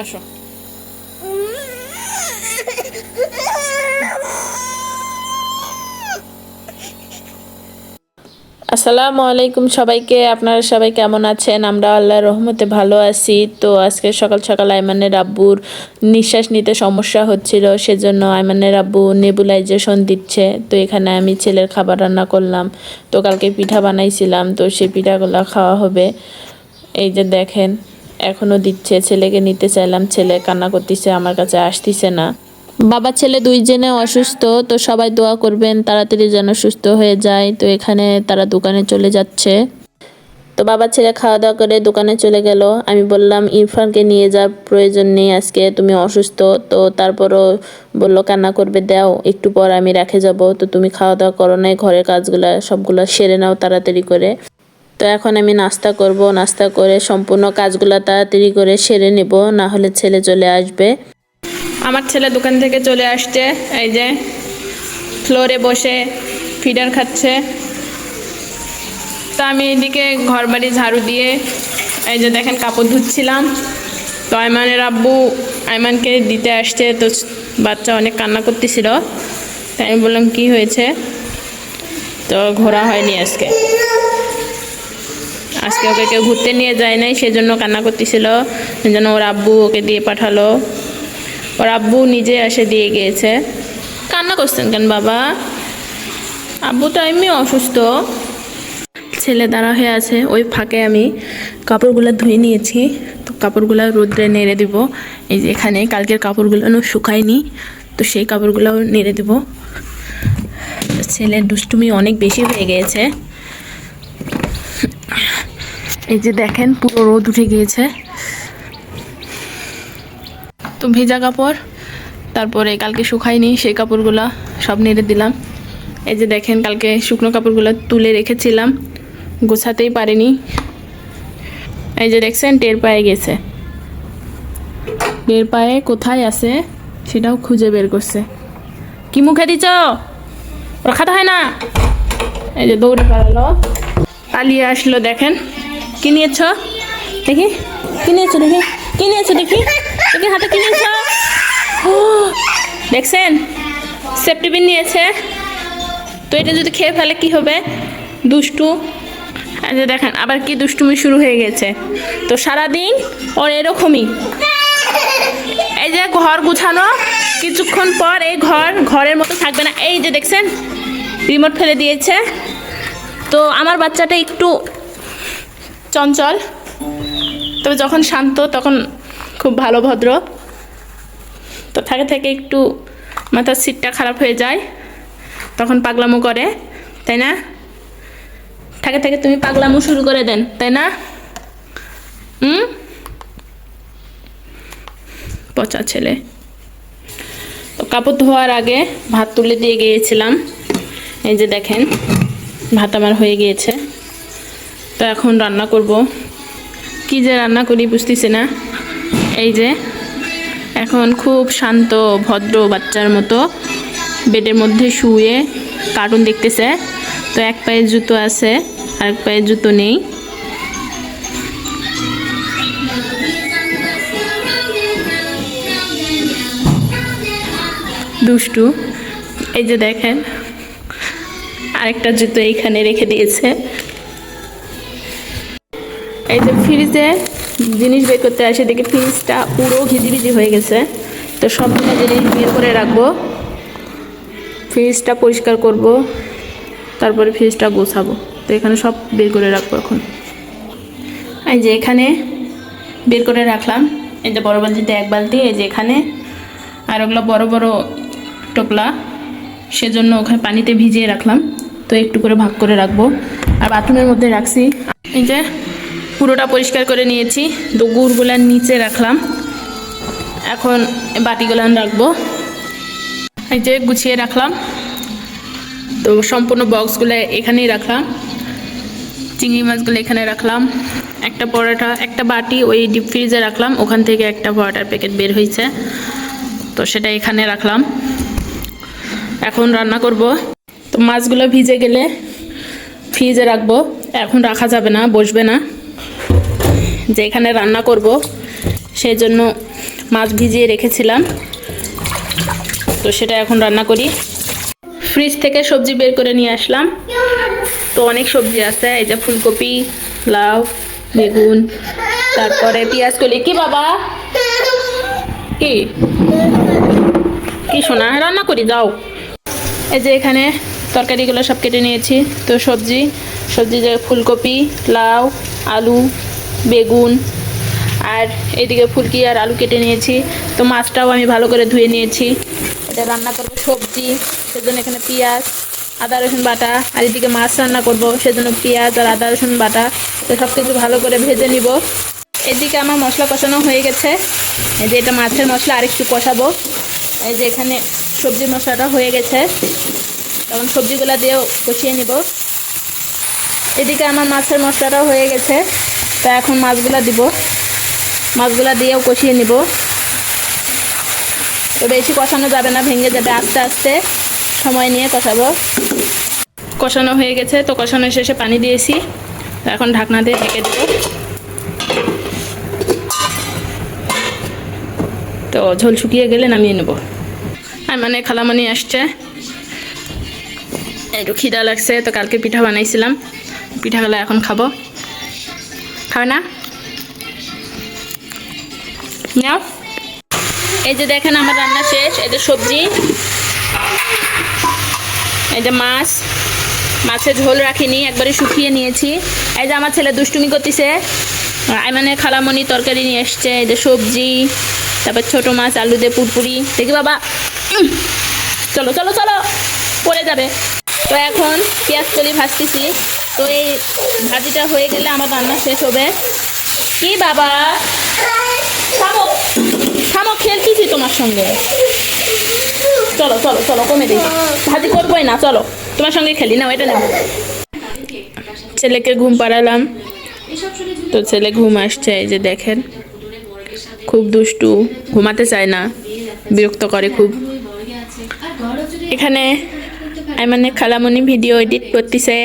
আসো। আসসালামু আলাইকুম সবাইকে। আপনারা সবাই কেমন আছেন? আমরা আল্লাহর রহমতে ভালো আছি। তো আজকে সকাল সকাল আইমানের আব্বুর নিঃশ্বাস নিতে সমস্যা হচ্ছিল, সেজন্য আইমানের আব্বু নেবুলাইজেশন দিচ্ছে। তো এখানে আমি ছেলের খাবার রান্না করলাম। তো কালকে পিঠা বানাইছিলাম, তো সেই পিঠাগুলো খাওয়া হবে। এই যে দেখেন, এখনও দিচ্ছে। ছেলেকে নিতে চাইলাম, ছেলে কান্না করতেছে, আমার কাছে আসতেছে না। বাবা ছেলে দুইজনে অসুস্থ, তো সবাই দোয়া করবেন তাড়াতাড়ি যেন সুস্থ হয়ে যায়। তো এখানে তারা দোকানে চলে যাচ্ছে। তো বাবা ছেলে খাওয়া দাওয়া করে দোকানে চলে গেল। আমি বললাম ইরফানকে নিয়ে যাওয়ার প্রয়োজন নেই, আজকে তুমি অসুস্থ। তো তারপরও বললো কান্না করবে, দাও একটু পর আমি রেখে যাব। তো তুমি খাওয়া দাওয়া করো নাই, ঘরের কাজগুলা সবগুলা সেরে নাও তাড়াতাড়ি করে। তো এখন আমি নাস্তা করব, নাস্তা করে সম্পূর্ণ কাজগুলা তাড়াতাড়ি করে সেরে নেব, না হলে ছেলে চলে আসবে। আমার ছেলে দোকান থেকে চলে আসছে, এই যে ফ্লোরে বসে ফিডার খাচ্ছে। তো আমি এদিকে ঘর বাড়ি ঝাড়ু দিয়ে এই যে দেখেন কাপড় ধুচ্ছিলাম। তো আইমানের আব্বু আইমানকে দিতে আসছে, তো বাচ্চা অনেক কান্না করতেছিল। তাই আমি বললাম কি হয়েছে? তো ঘোরা হয়নি আজকে ওকে কেউ ঘুরতে নিয়ে যায় নাই, সেজন্য কান্না করতেছিল। সেজন্য ওর আব্বু ওকে দিয়ে পাঠালো। ওর আব্বু নিজে এসে দিয়ে গিয়েছে। কান্না করছেন কেন বাবা? আব্বু তো এমনি অসুস্থ। ছেলে দাঁড়া হয়ে আছে, ওই ফাঁকে আমি কাপড়গুলো ধুয়ে নিয়েছি। তো কাপড়গুলো রোদ্রে নেড়ে দিব। এই যে এখানে কালকের কাপড়গুলো শুকায়নি, তো সেই কাপড়গুলো নেড়ে দেব। ছেলের দুষ্টুমি অনেক বেশি হয়ে গিয়েছে। এই যে দেখেন পুরো রোদ উঠে গিয়েছে। তো ভেজা কাপড়, তারপরে কালকে শুকায়নি সেই কাপড়গুলো সব নেড়ে দিলাম। এই যে দেখেন কালকে শুকনো কাপড়গুলো তুলে রেখেছিলাম, গোছাতেই পারিনি। এই যে দেখছেন টের পায়ে গেছে, টের পায়ে কোথায় আছে সেটাও খুঁজে বের করছে। কি মুখে দিছ? রাখাতে হয় না। এই যে দৌড়ে পালালো, পালিয়ে আসলো। দেখেন কি নিয়েছ দেখি, কি নিয়েছো দেখি, কি নিয়েছো দেখি, দেখি হাতে কি নিয়েছ। দেখছেন সেফটিপিন নিয়েছে। তো এটা যদি খেয়ে ফেলে কি হবে? দুষ্টু। আচ্ছা দেখেন আবার কি দুষ্টুমি শুরু হয়ে গেছে। তো সারাদিন ওর এরকমই। এই যে ঘর গুছানো, কিছুক্ষণ পর এই ঘরের মতো থাকবে না। এই যে দেখছেন রিমোট ফেলে দিয়েছে। তো আমার বাচ্চাটা একটু চঞ্চল, তবে যখন শান্ত তখন খুব ভালো ভদ্র। তো থাকে থেকে একটু মাথার সিটটা খারাপ হয়ে যায়, তখন পাগলামো করে, তাই না? থাকে থেকে তুমি পাগলামো শুরু করে দেন, তাই না? পচা ছেলে। তো কাপড় ধোয়ার আগে ভাত তুলে দিয়ে গিয়েছিলাম। এই যে দেখেন ভাত আমার হয়ে গিয়েছে। তো এখন রান্না করব। কি যে রান্না করি বুঝতেছি না। এই যে এখন খুব শান্ত ভদ্র বাচ্চার মতো বেডের মধ্যে শুয়ে কার্টুন দেখতেছে। তো এক পায়ে জুতো আছে, আরেক পায়ে জুতো নেই। দুষ্টু। এই যে দেখেন আরেকটা জুতো এইখানে রেখে দিয়েছে। এই যে ফ্রিজে জিনিস বের করতে আসে, দেখি ফ্রিজটা পুরো ভিজি হয়ে গেছে। তো সবগুলো জিনিস বের করে রাখবো, ফ্রিজটা পরিষ্কার করব, তারপরে ফ্রিজটা গোছাবো। তো এখানে সব বের করে রাখবো এখন। এই যে এখানে বের করে রাখলাম। এই যে বড় বালতিতে এক বালতি, এই যে এখানে, আর ওগুলো বড় বড় টোপলা, সেজন্য ওখানে পানিতে ভিজিয়ে রাখলাম। তো একটু করে ভাগ করে রাখবো। আর বাথরুমের মধ্যে রাখছি। এই যে পুরোটা পরিষ্কার করে নিয়েছি। তো গুড়গুলো নিচে রাখলাম, এখন বাটিগুলো রাখবো। এই যে গুছিয়ে রাখলাম। তো সম্পূর্ণ বক্সগুলো এখানেই রাখলাম। চিংড়ি মাছগুলো এখানে রাখলাম। একটা পরোটা, একটা বাটি ওই ডিপ ফ্রিজে রাখলাম, ওখান থেকে একটা পরোটার প্যাকেট বের হয়েছে, তো সেটা এখানে রাখলাম। এখন রান্না করব। তো মাছগুলো ভিজে গেলে ফ্রিজে রাখবো, এখন রাখা যাবে না, বসবে না। যে এখানে রান্না করব সেই জন্য মাছ ভিজিয়ে রেখেছিলাম, তো সেটা এখন রান্না করি। ফ্রিজ থেকে সবজি বের করে নিয়ে আসলাম, তো অনেক সবজি আছে। এই যে ফুলকপি, লাউ, বেগুন, তারপরে পেঁয়াজ কলি। কি বাবা, কি কি শোনা, রান্না করি যাও। এই যে এখানে তরকারিগুলো সব কেটে নিয়েছি। তো সবজি যে ফুলকপি, লাউ, আলু, বেগুন, আর এইদিকে ফুলকি আর আলু কেটে নিয়েছি। তো মাছটাও আমি ভালো করে ধুয়ে নিয়েছি। এটা রান্না করবো সবজি, সেজন্য এখানে পেঁয়াজ, আদা রসুন বাটা, আর এদিকে মাছ রান্না করব, সেজন্য পেঁয়াজ আর আদা রসুন বাটা। তো সব কিছু ভালো করে ভেজে নিব। এদিকে আমার মশলা কষানো হয়ে গেছে। এই যে এটা মাছের মশলা, আরেকটু কষাবো। এই যে এখানে সবজির মশলাটা হয়ে গেছে, তখন সবজিগুলো দিয়েও কষিয়ে নিব। এদিকে আমার মাছের মশলাটাও হয়ে গেছে, তো এখন মাছগুলা দিব, মাছগুলা দিয়েও কষিয়ে নিব। তো বেশি কষানো যাবে না, ভেঙে যাবে, আস্তে আস্তে সময় নিয়ে কষাবো। কষানো হয়ে গেছে, তো কষানো শেষে পানি দিয়েছি, তো এখন ঢাকনা দিয়ে ঢেকে দেবো। তো ঝোল শুকিয়ে গেলে নামিয়ে নেব। আর মানে খালামণি আসছে, একটু খিদা লাগছে, তো কালকে পিঠা বানাইছিলাম, পিঠাগুলো এখন খাবো। খাবে না? নাও। এই যে দেখেন আমার রান্না শেষ। এই যে সবজি, এই যে মাছ, মাছের ঝোল রাখিনি, একবারে শুকিয়ে নিয়েছি। এই যে আমার ছেলে দুষ্টুমি করতেছে, মানে খালামণি তরকারি নিয়ে এসছে। এই যে সবজি, তারপর ছোটো মাছ, আলু দিয়ে পুরপুরি। দেখি বাবা, চলো চলো চলো, পড়ে যাবে। তো এখন পেঁয়াজ কলি ভাজতেছি। তো এই ভাজিটা হয়ে গেলে আমার রান্না শেষ হবে। কি বাবা, থামো থামো, খেলতেছি তোমার সঙ্গে। চলো চলো চলো, কমে দিই, ভাজি করবোই না, চলো তোমার সঙ্গে খেলি। নাও এটা নাও। ছেলেকে ঘুম পাড়ালাম, তো ছেলে ঘুম আসছে। এই যে দেখেন, খুব দুষ্টু, ঘুমাতে চায় না, বিরক্ত করে খুব। এখানে মানে খালামণি ভিডিও এডিট করতেছে।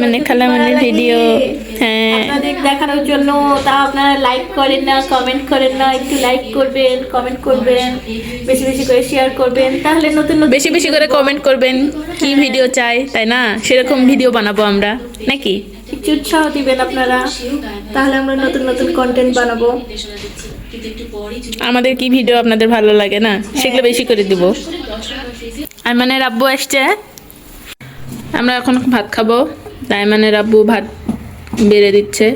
মানে খালামণির ভিডিও, হ্যাঁ, আপনাদের দেখানোর জন্য। তা আপনারা লাইক করেন না, কমেন্ট করেন না, একটু লাইক করবেন, কমেন্ট করবেন, বেশি বেশি করে শেয়ার করবেন, তাহলে নতুন নতুন বেশি বেশি করে কমেন্ট করবেন কি ভিডিও চাই, তাই না? সেরকম ভিডিও বানাবো আমরা, নাকি? একটু উৎসাহ দিবেন আপনারা, তাহলে আমরা নতুন নতুন কন্টেন্ট বানাবো। আমাদের কি ভিডিও আপনাদের ভালো লাগে না, সেগুলো বেশি করে দিব। আর মানে রাব্বু আসছে, আমরা এখন ভাত খাবো, তাই মানে রাব্বু ভাত বেড়ে দিচ্ছে।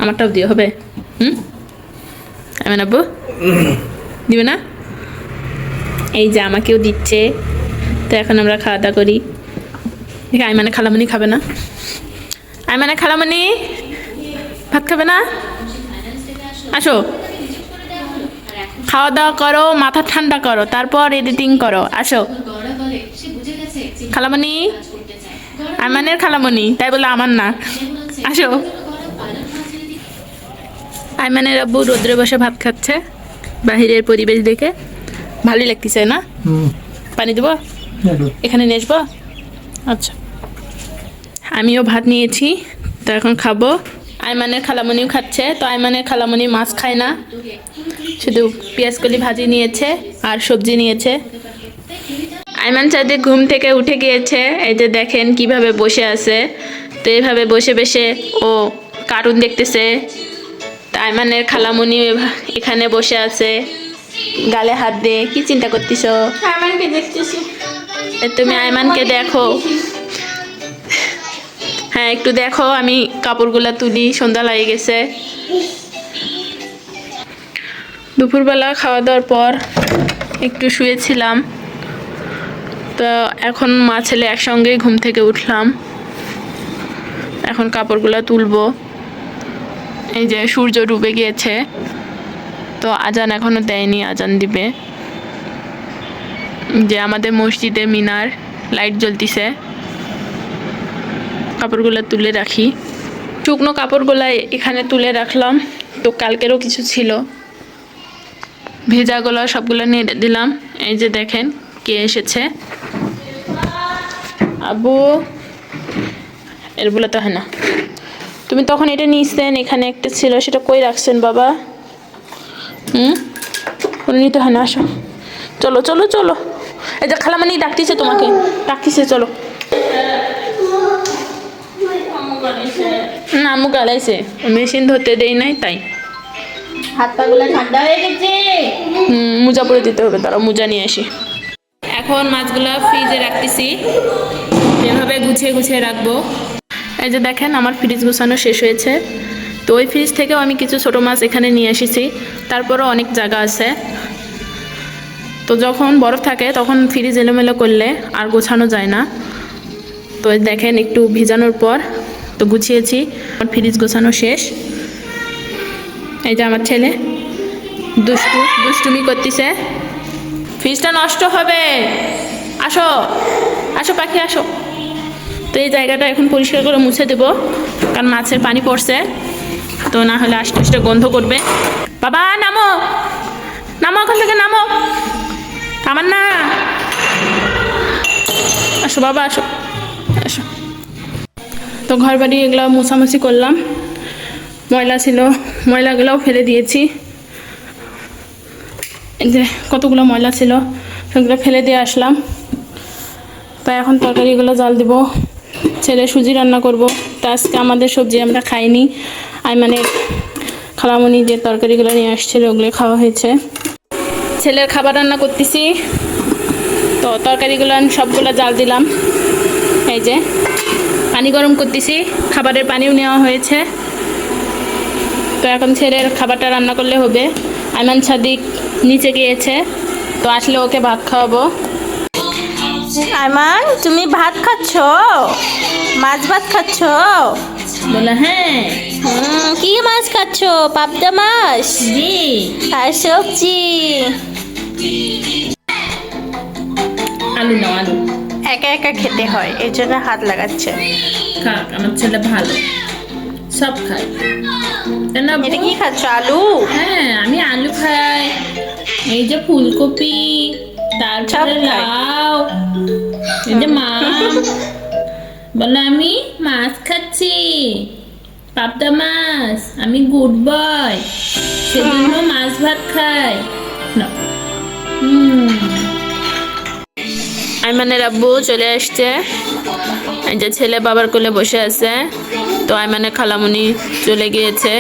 আমারটাও দিয়ে হবে, মানে আব্বু দিবে না? এই যে আমাকেও দিচ্ছে। তো এখন আমরা খাওয়া দাওয়া করি। দেখি মানে খালামণি খাবে না, মানে খালামণি ভাত খাবে না? আসো, খাওয়া দাওয়া করো, মাথা ঠান্ডা করো, তারপর এডিটিং করো। আসো খালামণি, আমানের খালামণি, তাই বলে আমার না। আসো। আইমানের আব্বু রোদ্রে বসে ভাত খাচ্ছে, বাহিরের পরিবেশ দেখে ভালোই লাগতেছে না? পানি দেবো, এখানে নিয়ে আসবো? আচ্ছা, আমিও ভাত নিয়েছি, তো এখন খাবো। আইমানের খালামণিও খাচ্ছে। তো আইমানের খালামণি মাছ খায় না, শুধু পেঁয়াজ কলি ভাজি নিয়েছে আর সবজি নিয়েছে। আইমান চাঁদে ঘুম থেকে উঠে গিয়েছে। এই যে দেখেন কিভাবে বসে আছে। তো এইভাবে বসে বসে ও কার্টুন দেখতেছে। আইমানের খালামণি এখানে বসে আছে, গালে হাত দিয়ে। কি চিন্তা করতেছ? আইমানকে দেখতেছি। তুমি আইমানকে দেখো। হ্যাঁ, একটু দেখো, আমি কাপড়গুলা তুলি, সন্ধ্যা লেগে গেছে। দুপুরবেলা খাওয়া দাওয়ার পর একটু শুয়েছিলাম, তো এখন মা ছেলে একসঙ্গেই ঘুম থেকে উঠলাম। এখন কাপড়গুলা তুলবো। এই যে সূর্য ডুবে গিয়েছে, তো আজান এখনো দেয়নি, আজান দিবে। যে আমাদের মসজিদে মিনার লাইট জ্বলতিছে। কাপড়গুলো তুলে রাখি, শুকনো কাপড়গুলা এখানে তুলে রাখলাম। তো কালকেরও কিছু ছিল, ভেজাগুলো সবগুলো নিয়ে দিলাম। এই যে দেখেন কে এসেছে, আবু। এরগুলো তো হয় না, তুমি তখন এটা নিয়েছেন, এখানে একটা ছিল, সেটা কই রাখছেন বাবা? করে নিতে হয় না, আসো চলো চলো চলো। এই যে খালামানি ডাকতেছে তোমাকে, ডাকতেছে চলো। না আম্মু গালাইছে, মেশিন ধরতে দেই নাই তাই। হাত পাগুলো ঠান্ডা হয়ে গেছে। মোজা পরে দিতে হবে, তারা মোজা নিয়ে আসি। এখন মাছগুলো ফ্রিজে রাখতেছি, এভাবে গুছিয়ে গুছিয়ে রাখবো। এই যে দেখেন আমার ফ্রিজ গুছানো শেষ হয়েছে। তো ওই ফ্রিজ থেকেও আমি কিছু ছোটো মাছ এখানে নিয়ে এসেছি, তারপরও অনেক জায়গা আছে। তো যখন বরফ থাকে তখন ফ্রিজ এলোমেলো করলে আর গোছানো যায় না। তো দেখেন একটু ভিজানোর পর তো গুছিয়েছি, আমার ফ্রিজ গোছানো শেষ। এই যে আমার ছেলে দুষ্টুমি করতেছে, ফ্রিজটা নষ্ট হবে, আসো আসো পাখি আসো। তো এই জায়গাটা এখন পরিষ্কার করে মুছে দেবো, কারণ মাছের পানি পড়ছে, তো না হলে আস্তে আস্তে গন্ধ করবে। বাবা নামো নামো, ওখান থেকে নামো, আমার না, আসো বাবা আসো আসো। তো ঘর বাড়ি এগুলো মোছামুছি করলাম, ময়লা ছিল ময়লাগুলোও ফেলে দিয়েছি। এই যে কতগুলো ময়লা ছিল সেগুলো ফেলে দিয়ে আসলাম। তো এখন তরকারিগুলো জাল দিব, ছেলে সুজি রান্না করব। তো আজকে আমাদের সবজি আমরা খাইনি, মানে খালামণি যে তরকারিগুলো নিয়ে আসছিল ওগুলো খাওয়া হয়েছে। ছেলের খাবার রান্না করতেছি, তো তরকারিগুলো সবগুলো জাল দিলাম। এই যে পানি গরম করতেছি, খাবারের পানিও নেওয়া হয়েছে। তো এখন ছেলের খাবারটা রান্না করলে হবে। আইমান সাদিক নিচে গিয়েছে, তো আসলে ওকে ভাত খাওয়াবো। আইমান তুমি ভাত খাচ্ছ? মাছ ভাত খাচ্ছ? বলে হ্যাঁ। কি মাছ খাচ্ছ? পাবদা মাছ? জি। আর সবজি? আলু নাও, আলু একা একা খেতে হয়, এই জন্য হাত লাগাচ্ছে। খাক, আমার ছেলে ভালো, সব খায়। না এটা কি খাচ্ছ? আলু? হ্যাঁ আমি আলু খাই, এই যে ফুলকপি, তারপরে সব খায়। লাউ, এই যে মাছ। বলে আমি মাছ খাচ্ছি, পাবদা মাছ, আমি গুড বয়, সেজন্য মাছ ভাত খাই। আইমানের আব্বু চলে আসছে, এই যে ছেলে বাবার কোলে বসে আছে। তো আইমানের খালামণি চলে গিয়েছে।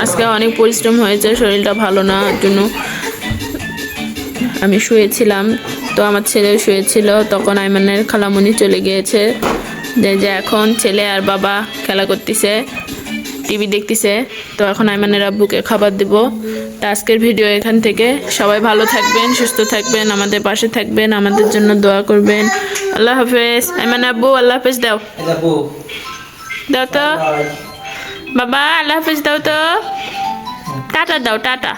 আজকে অনেক পরিশ্রম হয়েছে, শরীরটা ভালো না, ওর জন্য আমি শুয়েছিলাম। তো আমার ছেলেও শুয়েছিল, তখন আইমানের খালামণি চলে গিয়েছে। যে এখন ছেলে আর বাবা খেলা করতেছে, টিভি দেখতেছে। তো এখন আইমানের আব্বুকে খাবার দিব। তো আজকের ভিডিও এখান থেকে, সবাই ভালো থাকবেন, সুস্থ থাকবেন, আমাদের পাশে থাকবেন, আমাদের জন্য দোয়া করবেন। আল্লাহ হাফেজ। আইমান আব্বু আল্লাহ হাফেজ দাও, দাও তো বাবা, আল্লাহ হাফেজ দাও তো, টাটা দাও, টাটা।